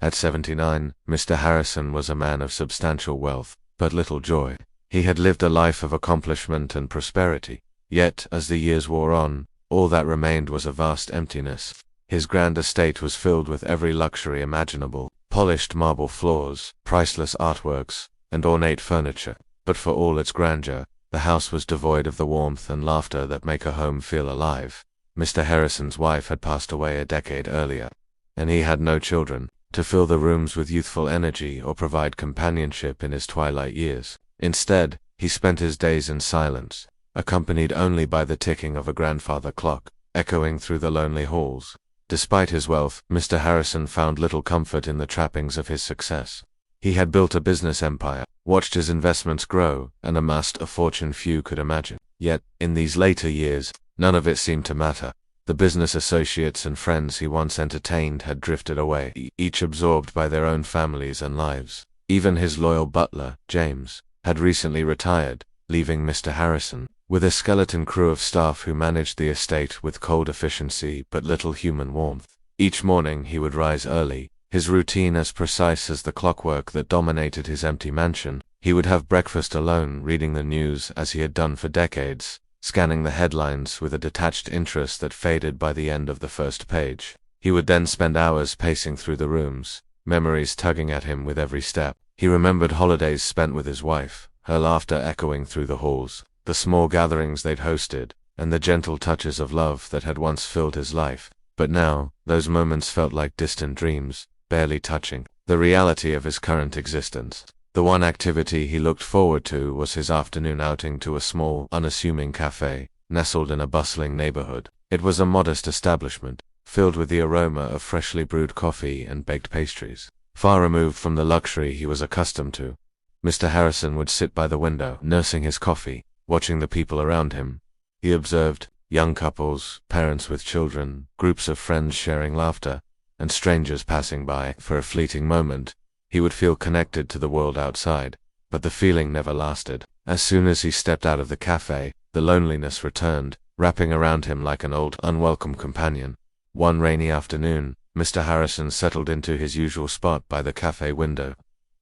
At 79, Mr. Harrison was a man of substantial wealth, but little joy. He had lived a life of accomplishment and prosperity. Yet, as the years wore on, all that remained was a vast emptiness. His grand estate was filled with every luxury imaginable: polished marble floors, priceless artworks, and ornate furniture. But for all its grandeur, the house was devoid of the warmth and laughter that make a home feel alive. Mr. Harrison's wife had passed away a decade earlier, and he had no children to fill the rooms with youthful energy or provide companionship in his twilight years. Instead, he spent his days in silence, accompanied only by the ticking of a grandfather clock, echoing through the lonely halls. Despite his wealth, Mr. Harrison found little comfort in the trappings of his success. He had built a business empire, watched his investments grow, and amassed a fortune few could imagine. Yet, in these later years, none of it seemed to matter. The business associates and friends he once entertained had drifted away, each absorbed by their own families and lives. Even his loyal butler, James, had recently retired, leaving Mr. Harrison with a skeleton crew of staff who managed the estate with cold efficiency but little human warmth. Each morning he would rise early, his routine as precise as the clockwork that dominated his empty mansion. He would have breakfast alone, reading the news as he had done for decades, scanning the headlines with a detached interest that faded by the end of the first page. He would then spend hours pacing through the rooms, memories tugging at him with every step. He remembered holidays spent with his wife, her laughter echoing through the halls, the small gatherings they'd hosted, and the gentle touches of love that had once filled his life. But now, those moments felt like distant dreams, barely touching the reality of his current existence. The one activity he looked forward to was his afternoon outing to a small, unassuming cafe, nestled in a bustling neighborhood. It was a modest establishment, filled with the aroma of freshly brewed coffee and baked pastries, far removed from the luxury he was accustomed to. Mr. Harrison would sit by the window, nursing his coffee, watching the people around him. He observed young couples, parents with children, groups of friends sharing laughter, and strangers passing by. For a fleeting moment, he would feel connected to the world outside, but the feeling never lasted. As soon as he stepped out of the cafe, the loneliness returned, wrapping around him like an old, unwelcome companion. One rainy afternoon, Mr. Harrison settled into his usual spot by the cafe window,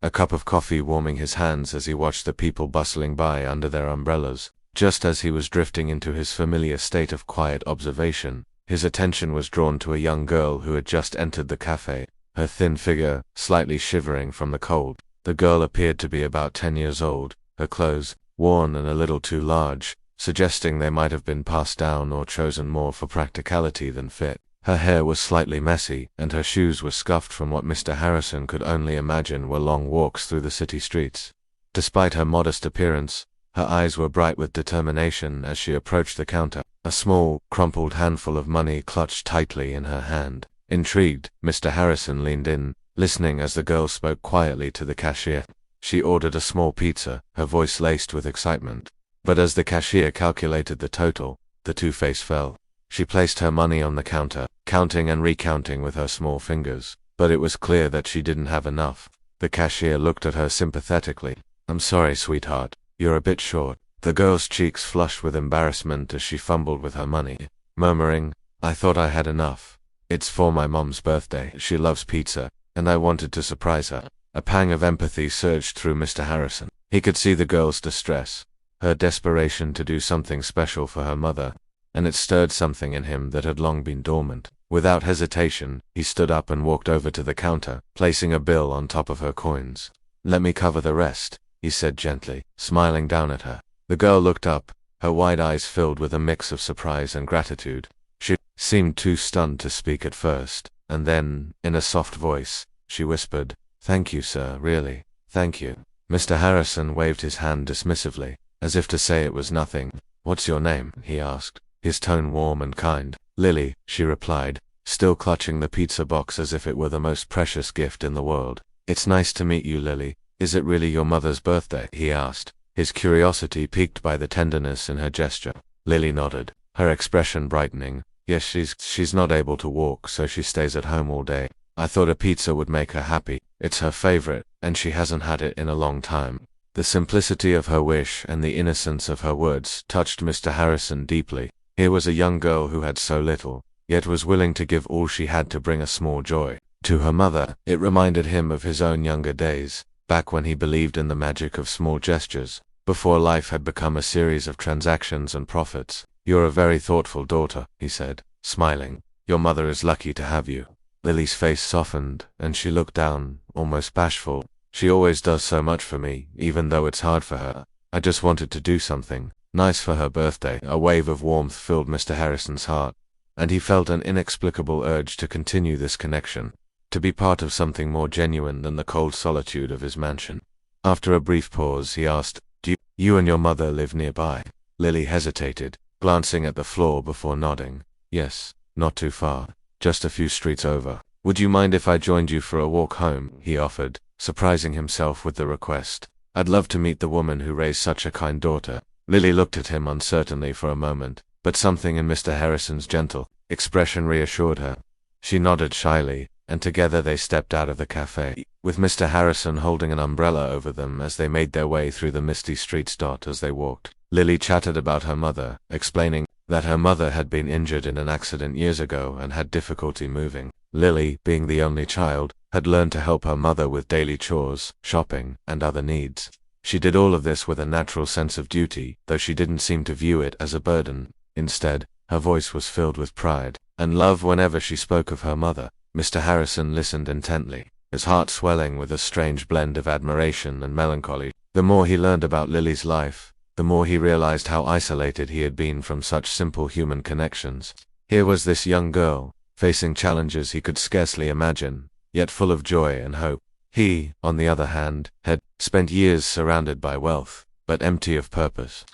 a cup of coffee warming his hands as he watched the people bustling by under their umbrellas. Just as he was drifting into his familiar state of quiet observation, his attention was drawn to a young girl who had just entered the cafe, her thin figure slightly shivering from the cold. The girl appeared to be about 10 years old, her clothes, worn and a little too large, suggesting they might have been passed down or chosen more for practicality than fit. Her hair was slightly messy, and her shoes were scuffed from what Mr. Harrison could only imagine were long walks through the city streets. Despite her modest appearance, her eyes were bright with determination as she approached the counter, a small, crumpled handful of money clutched tightly in her hand. Intrigued, Mr. Harrison leaned in, listening as the girl spoke quietly to the cashier. She ordered a small pizza, her voice laced with excitement. But as the cashier calculated the total, the two-face fell. She placed her money on the counter, counting and recounting with her small fingers, but it was clear that she didn't have enough. The cashier looked at her sympathetically. "I'm sorry, sweetheart. You're a bit short." The girl's cheeks flushed with embarrassment as she fumbled with her money, murmuring, "I thought I had enough. It's for my mom's birthday. She loves pizza, and I wanted to surprise her." A pang of empathy surged through Mr. Harrison. He could see the girl's distress, her desperation to do something special for her mother, and it stirred something in him that had long been dormant. Without hesitation, he stood up and walked over to the counter, placing a bill on top of her coins. "Let me cover the rest," he said gently, smiling down at her. The girl looked up, her wide eyes filled with a mix of surprise and gratitude. She seemed too stunned to speak at first, and then, in a soft voice, she whispered, "Thank you, sir, really, thank you." Mr. Harrison waved his hand dismissively, as if to say it was nothing. "What's your name?" he asked, his tone warm and kind. "Lily," she replied, still clutching the pizza box as if it were the most precious gift in the world. "It's nice to meet you, Lily. Is it really your mother's birthday?" he asked, his curiosity piqued by the tenderness in her gesture. Lily nodded, her expression brightening. "Yes, she's not able to walk, so she stays at home all day. I thought a pizza would make her happy. It's her favorite, and she hasn't had it in a long time." The simplicity of her wish and the innocence of her words touched Mr. Harrison deeply. Here was a young girl who had so little, yet was willing to give all she had to bring a small joy To her mother, it reminded him of his own younger days, back when he believed in the magic of small gestures, before life had become a series of transactions and profits. "You're a very thoughtful daughter," he said, smiling. "Your mother is lucky to have you." Lily's face softened, and she looked down, almost bashful. "She always does so much for me, even though it's hard for her. I just wanted to do something nice for her birthday." A wave of warmth filled Mr. Harrison's heart, and he felt an inexplicable urge to continue this connection, to be part of something more genuine than the cold solitude of his mansion. After a brief pause, he asked, "Do you and your mother live nearby?" Lily hesitated, glancing at the floor before nodding. "Yes, not too far, just a few streets over." "Would you mind if I joined you for a walk home?" he offered, surprising himself with the request. "I'd love to meet the woman who raised such a kind daughter." Lily looked at him uncertainly for a moment, but something in Mr. Harrison's gentle expression reassured her. She nodded shyly, and together they stepped out of the cafe, with Mr. Harrison holding an umbrella over them as they made their way through the misty streets. As they walked, Lily chatted about her mother, explaining that her mother had been injured in an accident years ago and had difficulty moving. Lily, being the only child, had learned to help her mother with daily chores, shopping, and other needs. She did all of this with a natural sense of duty, though she didn't seem to view it as a burden. Instead, her voice was filled with pride and love whenever she spoke of her mother. Mr. Harrison listened intently, his heart swelling with a strange blend of admiration and melancholy. The more he learned about Lily's life, the more he realized how isolated he had been from such simple human connections. Here was this young girl, facing challenges he could scarcely imagine, yet full of joy and hope. He, on the other hand, had spent years surrounded by wealth, but empty of purpose.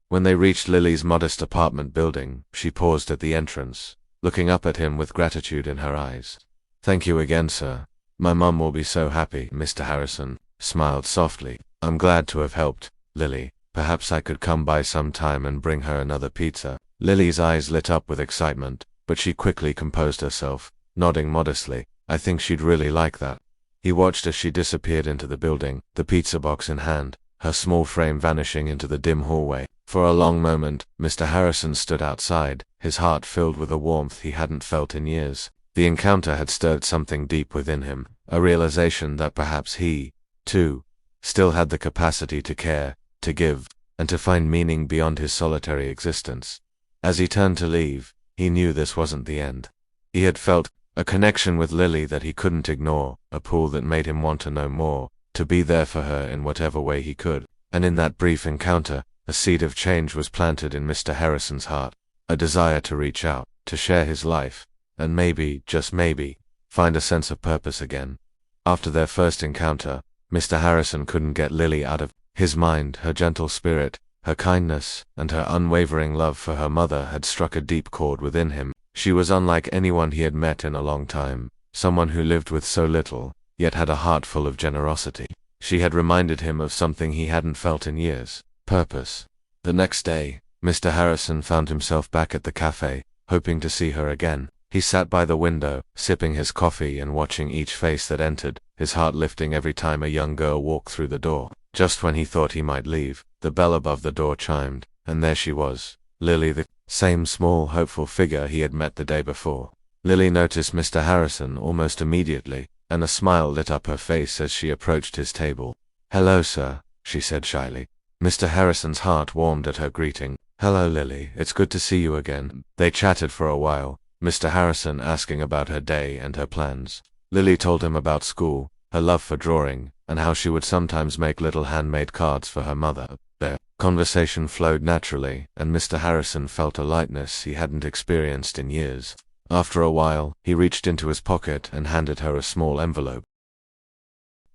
When they reached Lily's modest apartment building, she paused at the entrance, looking up at him with gratitude in her eyes. "Thank you again, sir. My mum will be so happy." Mr. Harrison smiled softly. "I'm glad to have helped, Lily. Perhaps I could come by some time and bring her another pizza." Lily's eyes lit up with excitement, but she quickly composed herself, nodding modestly. "I think she'd really like that." He watched as she disappeared into the building, the pizza box in hand, her small frame vanishing into the dim hallway. For a long moment, Mr. Harrison stood outside, his heart filled with a warmth he hadn't felt in years. The encounter had stirred something deep within him, a realization that perhaps he, too, still had the capacity to care, to give, and to find meaning beyond his solitary existence. As he turned to leave, he knew this wasn't the end. He had felt a connection with Lily that he couldn't ignore, a pull that made him want to know more, to be there for her in whatever way he could. And in that brief encounter, a seed of change was planted in Mr. Harrison's heart, a desire to reach out, to share his life, and maybe, just maybe, find a sense of purpose again. After their first encounter, Mr. Harrison couldn't get Lily out of his mind. Her gentle spirit, her kindness, and her unwavering love for her mother had struck a deep chord within him. She was unlike anyone he had met in a long time, someone who lived with so little, yet had a heart full of generosity. She had reminded him of something he hadn't felt in years: purpose. The next day, Mr. Harrison found himself back at the cafe, hoping to see her again. He sat by the window, sipping his coffee and watching each face that entered, his heart lifting every time a young girl walked through the door. Just when he thought he might leave, the bell above the door chimed, and there she was, Lily, the same small, hopeful figure he had met the day before. Lily noticed Mr. Harrison almost immediately, and a smile lit up her face as she approached his table. "Hello, sir," she said shyly. Mr. Harrison's heart warmed at her greeting. "Hello, Lily, it's good to see you again." They chatted for a while, Mr. Harrison asking about her day and her plans. Lily told him about school, her love for drawing, and how she would sometimes make little handmade cards for her mother. Their conversation flowed naturally, and Mr. Harrison felt a lightness he hadn't experienced in years. After a while, he reached into his pocket and handed her a small envelope.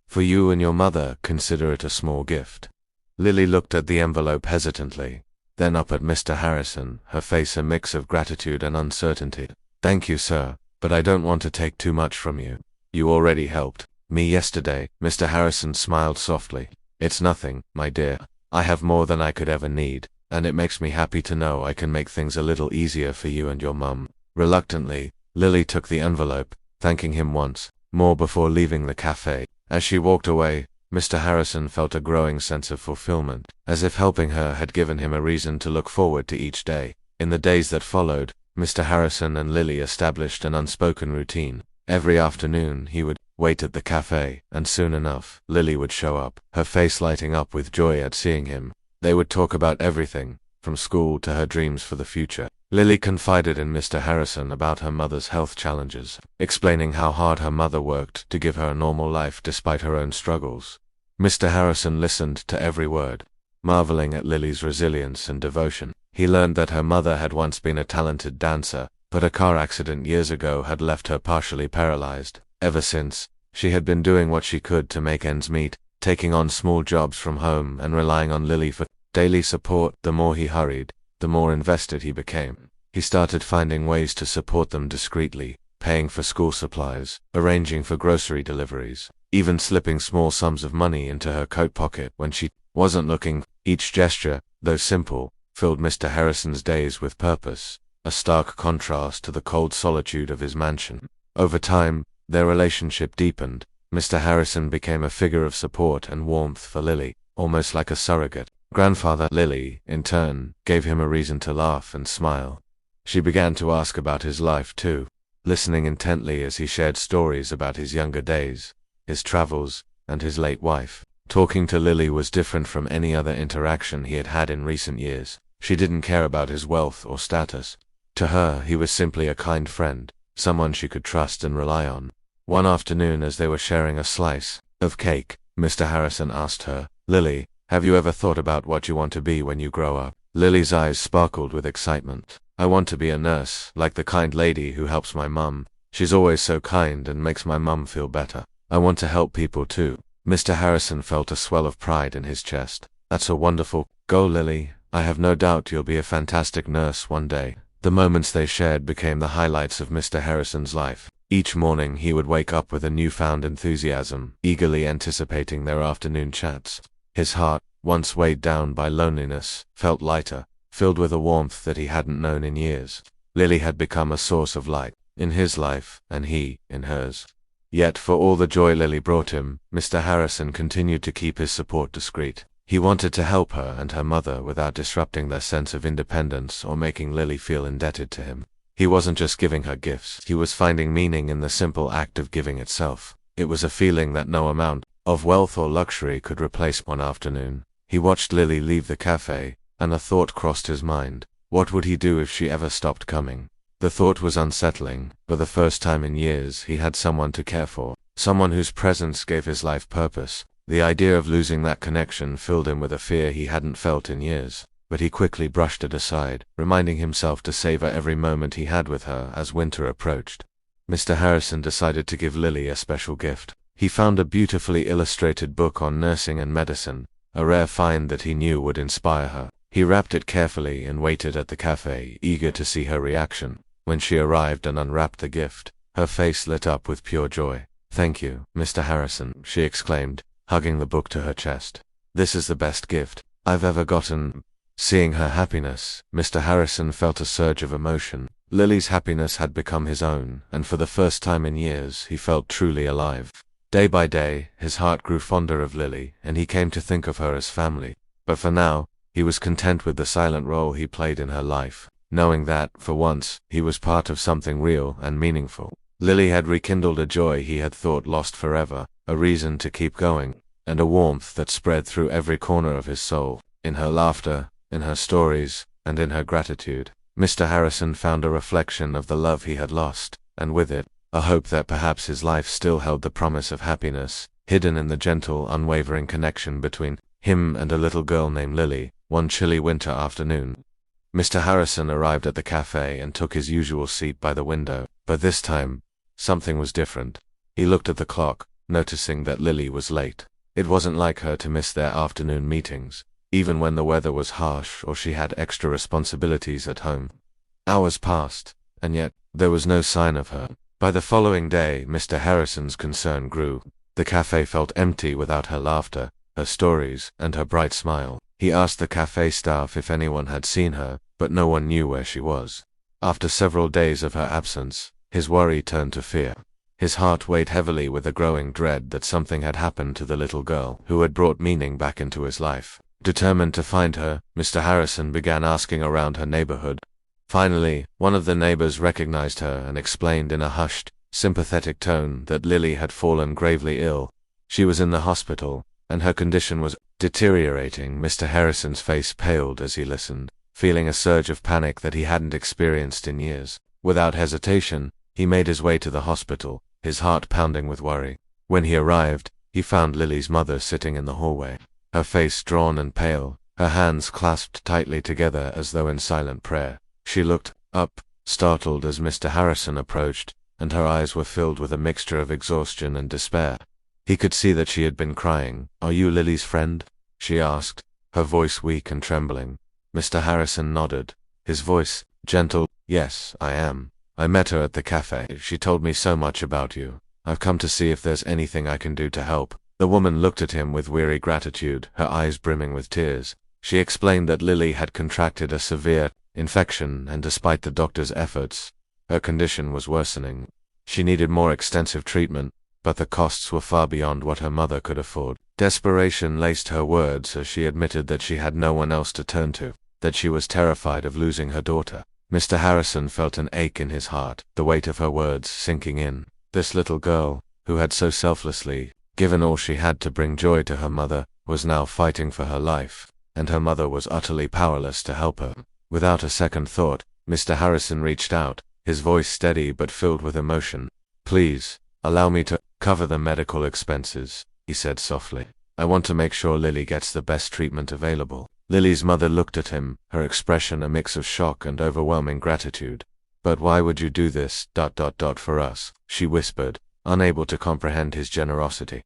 "For you and your mother, consider it a small gift." Lily looked at the envelope hesitantly, then up at Mr. Harrison, her face a mix of gratitude and uncertainty. "Thank you, sir, but I don't want to take too much from you. You already helped me yesterday." Mr. Harrison smiled softly. "It's nothing, my dear. I have more than I could ever need, and it makes me happy to know I can make things a little easier for you and your mum." Reluctantly, Lily took the envelope, thanking him once more before leaving the cafe. As she walked away, Mr. Harrison felt a growing sense of fulfillment, as if helping her had given him a reason to look forward to each day. In the days that followed, Mr. Harrison and Lily established an unspoken routine. Every afternoon he would wait at the cafe, and soon enough, Lily would show up, her face lighting up with joy at seeing him. They would talk about everything, from school to her dreams for the future. Lily confided in Mr. Harrison about her mother's health challenges, explaining how hard her mother worked to give her a normal life despite her own struggles. Mr. Harrison listened to every word, marveling at Lily's resilience and devotion. He learned that her mother had once been a talented dancer, but a car accident years ago had left her partially paralyzed. Ever since, she had been doing what she could to make ends meet, taking on small jobs from home and relying on Lily for daily support. The more he hurried, the more invested he became. He started finding ways to support them discreetly, paying for school supplies, arranging for grocery deliveries, even slipping small sums of money into her coat pocket when she wasn't looking. Each gesture, though simple, filled Mr. Harrison's days with purpose, a stark contrast to the cold solitude of his mansion. Over time, their relationship deepened. Mr. Harrison became a figure of support and warmth for Lily, almost like a surrogate grandfather. Lily, in turn, gave him a reason to laugh and smile. She began to ask about his life too, listening intently as he shared stories about his younger days, his travels, and his late wife. Talking to Lily was different from any other interaction he had had in recent years. She didn't care about his wealth or status. To her, he was simply a kind friend, someone she could trust and rely on. One afternoon, as they were sharing a slice of cake, Mr. Harrison asked her, "Lily, have you ever thought about what you want to be when you grow up?" Lily's eyes sparkled with excitement. "I want to be a nurse, like the kind lady who helps my mum. She's always so kind and makes my mum feel better. I want to help people too." Mr. Harrison felt a swell of pride in his chest. "That's a wonderful goal, Lily. I have no doubt you'll be a fantastic nurse one day." The moments they shared became the highlights of Mr. Harrison's life. Each morning he would wake up with a newfound enthusiasm, eagerly anticipating their afternoon chats. His heart, once weighed down by loneliness, felt lighter, filled with a warmth that he hadn't known in years. Lily had become a source of light, in his life, and he, in hers. Yet for all the joy Lily brought him, Mr. Harrison continued to keep his support discreet. He wanted to help her and her mother without disrupting their sense of independence or making Lily feel indebted to him. He wasn't just giving her gifts, he was finding meaning in the simple act of giving itself. It was a feeling that no amount of wealth or luxury could replace. One afternoon, he watched Lily leave the cafe, and a thought crossed his mind. What would he do if she ever stopped coming? The thought was unsettling. For the first time in years, he had someone to care for, someone whose presence gave his life purpose. The idea of losing that connection filled him with a fear he hadn't felt in years, but he quickly brushed it aside, reminding himself to savor every moment he had with her as winter approached. Mr. Harrison decided to give Lily a special gift. He found a beautifully illustrated book on nursing and medicine, a rare find that he knew would inspire her. He wrapped it carefully and waited at the cafe, eager to see her reaction. When she arrived and unwrapped the gift, her face lit up with pure joy. "Thank you, Mr. Harrison," she exclaimed, hugging the book to her chest. "This is the best gift I've ever gotten." Seeing her happiness, Mr. Harrison felt a surge of emotion. Lily's happiness had become his own, and for the first time in years, he felt truly alive. Day by day, his heart grew fonder of Lily, and he came to think of her as family. But for now, he was content with the silent role he played in her life, knowing that, for once, he was part of something real and meaningful. Lily had rekindled a joy he had thought lost forever, a reason to keep going, and a warmth that spread through every corner of his soul. In her laughter, in her stories, and in her gratitude, Mr. Harrison found a reflection of the love he had lost, and with it, a hope that perhaps his life still held the promise of happiness, hidden in the gentle, unwavering connection between him and a little girl named Lily. One chilly winter afternoon, Mr. Harrison arrived at the cafe and took his usual seat by the window, but this time, something was different. He looked at the clock, noticing that Lily was late. It wasn't like her to miss their afternoon meetings, even when the weather was harsh or she had extra responsibilities at home. Hours passed, and yet, there was no sign of her. By the following day, Mr. Harrison's concern grew. The cafe felt empty without her laughter, her stories, and her bright smile. He asked the cafe staff if anyone had seen her, but no one knew where she was. After several days of her absence, his worry turned to fear. His heart weighed heavily with a growing dread that something had happened to the little girl who had brought meaning back into his life. Determined to find her, Mr. Harrison began asking around her neighborhood. Finally, one of the neighbors recognized her and explained in a hushed, sympathetic tone that Lily had fallen gravely ill. She was in the hospital, and her condition was deteriorating. Mr. Harrison's face paled as he listened, feeling a surge of panic that he hadn't experienced in years. Without hesitation, he made his way to the hospital, his heart pounding with worry. When he arrived, he found Lily's mother sitting in the hallway, her face drawn and pale, her hands clasped tightly together as though in silent prayer. She looked up, startled as Mr. Harrison approached, and her eyes were filled with a mixture of exhaustion and despair. He could see that she had been crying. "Are you Lily's friend?" she asked, her voice weak and trembling. Mr. Harrison nodded, his voice gentle. "Yes, I am. I met her at the cafe. She told me so much about you. I've come to see if there's anything I can do to help." The woman looked at him with weary gratitude, her eyes brimming with tears. She explained that Lily had contracted a severe infection, and despite the doctor's efforts, her condition was worsening. She needed more extensive treatment, but the costs were far beyond what her mother could afford. Desperation laced her words as she admitted that she had no one else to turn to, that she was terrified of losing her daughter. Mr. Harrison felt an ache in his heart, the weight of her words sinking in. This little girl, who had so selflessly given all she had to bring joy to her mother, was now fighting for her life, and her mother was utterly powerless to help her. Without a second thought, Mr. Harrison reached out, his voice steady but filled with emotion. "Please, allow me to cover the medical expenses," he said softly. "I want to make sure Lily gets the best treatment available." Lily's mother looked at him, her expression a mix of shock and overwhelming gratitude. "But why would you do this, for us?" she whispered, unable to comprehend his generosity.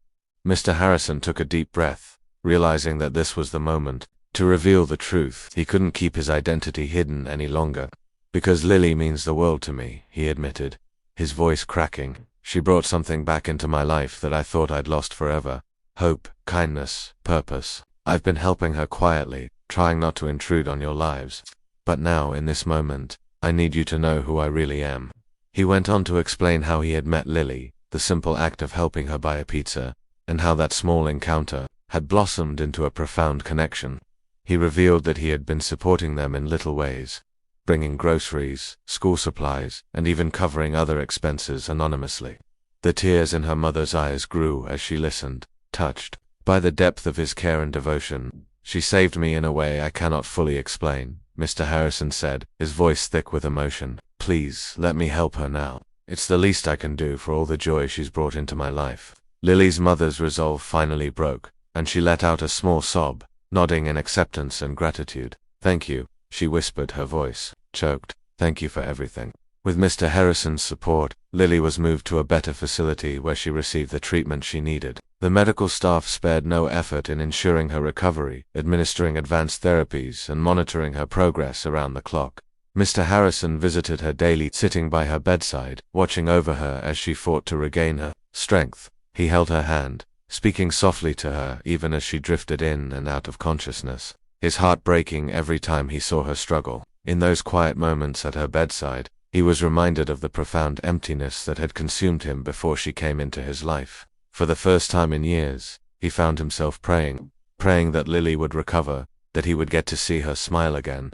Mr. Harrison took a deep breath, realizing that this was the moment to reveal the truth. He couldn't keep his identity hidden any longer. "Because Lily means the world to me," he admitted, his voice cracking. "She brought something back into my life that I thought I'd lost forever. Hope, kindness, purpose. I've been helping her quietly, trying not to intrude on your lives. But now, in this moment, I need you to know who I really am." He went on to explain how he had met Lily, the simple act of helping her buy a pizza, and how that small encounter had blossomed into a profound connection. He revealed that he had been supporting them in little ways, bringing groceries, school supplies, and even covering other expenses anonymously. The tears in her mother's eyes grew as she listened, touched by the depth of his care and devotion. "She saved me in a way I cannot fully explain," Mr. Harrison said, his voice thick with emotion. "Please, let me help her now. It's the least I can do for all the joy she's brought into my life." Lily's mother's resolve finally broke, and she let out a small sob, nodding in acceptance and gratitude. "Thank you," she whispered, her voice choked. "Thank you for everything." With Mr. Harrison's support, Lily was moved to a better facility where she received the treatment she needed. The medical staff spared no effort in ensuring her recovery, administering advanced therapies and monitoring her progress around the clock. Mr. Harrison visited her daily, sitting by her bedside, watching over her as she fought to regain her strength. He held her hand, speaking softly to her even as she drifted in and out of consciousness, his heart breaking every time he saw her struggle. In those quiet moments at her bedside, he was reminded of the profound emptiness that had consumed him before she came into his life. For the first time in years, he found himself praying that Lily would recover, that he would get to see her smile again,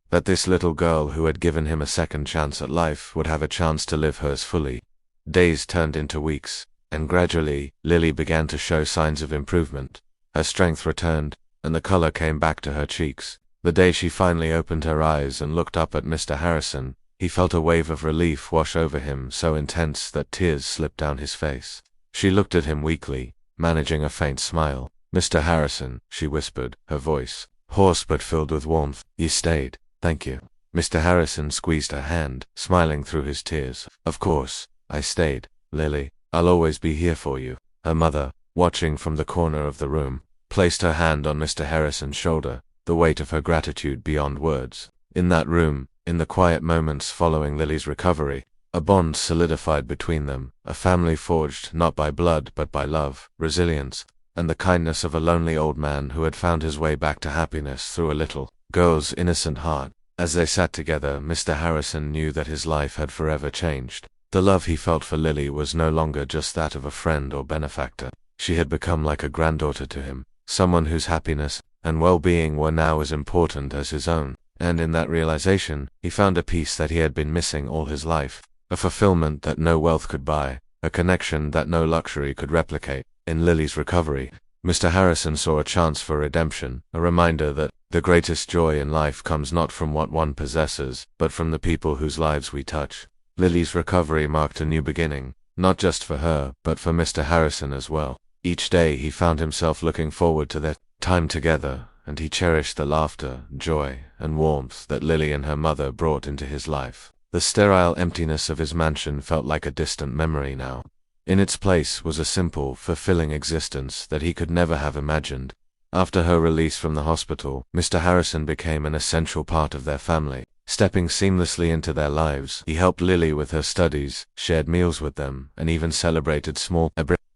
that this little girl who had given him a second chance at life would have a chance to live hers fully. Days turned into weeks, and gradually, Lily began to show signs of improvement. Her strength returned, and the color came back to her cheeks. The day she finally opened her eyes and looked up at Mr. Harrison, he felt a wave of relief wash over him, so intense that tears slipped down his face. She looked at him weakly, managing a faint smile. "Mr. Harrison," she whispered, her voice hoarse but filled with warmth, "you stayed. Thank you." Mr. Harrison squeezed her hand, smiling through his tears. "Of course, I stayed, Lily. I'll always be here for you." Her mother, watching from the corner of the room, placed her hand on Mr. Harrison's shoulder, the weight of her gratitude beyond words. In that room, in the quiet moments following Lily's recovery, a bond solidified between them, a family forged not by blood but by love, resilience, and the kindness of a lonely old man who had found his way back to happiness through a little girl's innocent heart. As they sat together, Mr. Harrison knew that his life had forever changed. The love he felt for Lily was no longer just that of a friend or benefactor. She had become like a granddaughter to him, someone whose happiness and well-being were now as important as his own. And in that realization, he found a peace that he had been missing all his life. a fulfillment that no wealth could buy, a connection that no luxury could replicate. In Lily's recovery, Mr. Harrison saw a chance for redemption, a reminder that the greatest joy in life comes not from what one possesses, but from the people whose lives we touch. Lily's recovery marked a new beginning, not just for her, but for Mr. Harrison as well. Each day he found himself looking forward to their time together, and he cherished the laughter, joy, and warmth that Lily and her mother brought into his life. The sterile emptiness of his mansion felt like a distant memory now. In its place was a simple, fulfilling existence that he could never have imagined. After her release from the hospital, Mr. Harrison became an essential part of their family. Stepping seamlessly into their lives, he helped Lily with her studies, shared meals with them, and even celebrated small,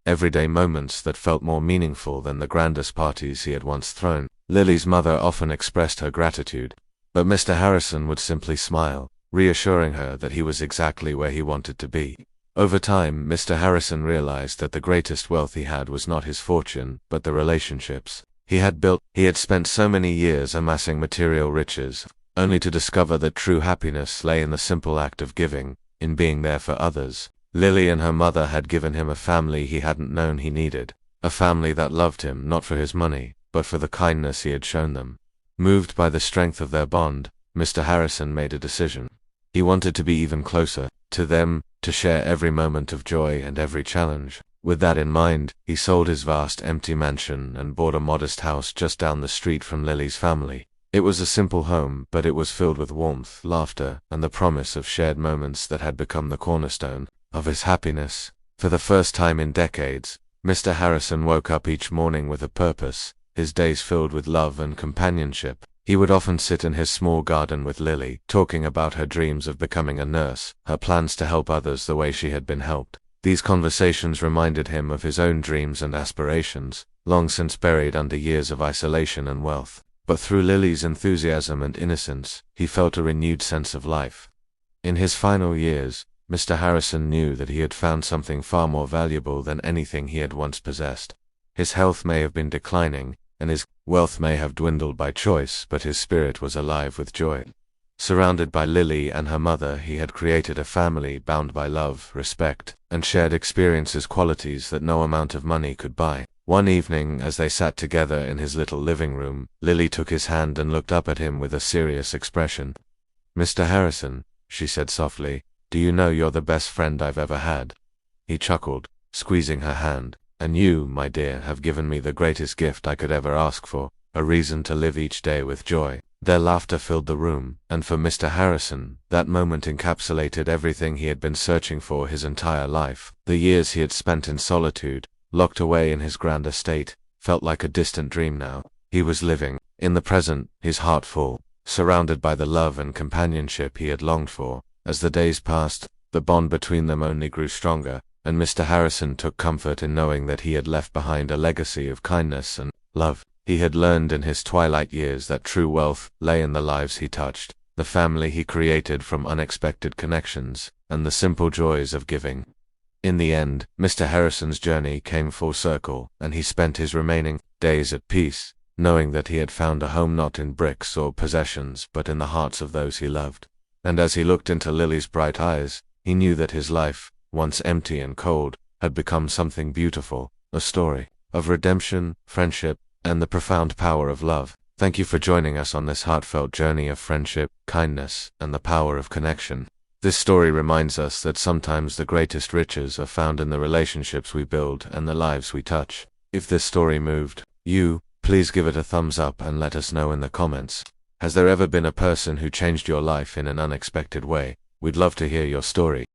everyday moments that felt more meaningful than the grandest parties he had once thrown. Lily's mother often expressed her gratitude, but Mr. Harrison would simply smile, reassuring her that he was exactly where he wanted to be. Over time, Mr. Harrison realized that the greatest wealth he had was not his fortune, but the relationships he had built. He had spent so many years amassing material riches, only to discover that true happiness lay in the simple act of giving, in being there for others. Lily and her mother had given him a family he hadn't known he needed, a family that loved him not for his money, but for the kindness he had shown them. Moved by the strength of their bond, Mr. Harrison made a decision. He wanted to be even closer to them, to share every moment of joy and every challenge. With that in mind, he sold his vast empty mansion and bought a modest house just down the street from Lily's family. It was a simple home, but it was filled with warmth, laughter, and the promise of shared moments that had become the cornerstone of his happiness. For the first time in decades, Mr. Harrison woke up each morning with a purpose, his days filled with love and companionship. He would often sit in his small garden with Lily, talking about her dreams of becoming a nurse, her plans to help others the way she had been helped. These conversations reminded him of his own dreams and aspirations, long since buried under years of isolation and wealth. But through Lily's enthusiasm and innocence, he felt a renewed sense of life. In his final years, Mr. Harrison knew that he had found something far more valuable than anything he had once possessed. His health may have been declining, and his wealth may have dwindled by choice, but his spirit was alive with joy. Surrounded by Lily and her mother, he had created a family bound by love, respect, and shared experiences, qualities that no amount of money could buy. One evening, as they sat together in his little living room, Lily took his hand and looked up at him with a serious expression. "Mr. Harrison," she said softly, "do you know you're the best friend I've ever had?" He chuckled, squeezing her hand. "And you, my dear, have given me the greatest gift I could ever ask for, a reason to live each day with joy." Their laughter filled the room, and for Mr. Harrison, that moment encapsulated everything he had been searching for his entire life. The years he had spent in solitude, locked away in his grand estate, felt like a distant dream now. He was living in the present, his heart full, surrounded by the love and companionship he had longed for. As the days passed, the bond between them only grew stronger, and Mr. Harrison took comfort in knowing that he had left behind a legacy of kindness and love. He had learned in his twilight years that true wealth lay in the lives he touched, the family he created from unexpected connections, and the simple joys of giving. In the end, Mr. Harrison's journey came full circle, and he spent his remaining days at peace, knowing that he had found a home not in bricks or possessions, but in the hearts of those he loved. And as he looked into Lily's bright eyes, he knew that his life, once empty and cold, had become something beautiful, a story of redemption, friendship, and the profound power of love. Thank you for joining us on this heartfelt journey of friendship, kindness, and the power of connection. This story reminds us that sometimes the greatest riches are found in the relationships we build and the lives we touch. If this story moved you, please give it a thumbs up and let us know in the comments. Has there ever been a person who changed your life in an unexpected way? We'd love to hear your story.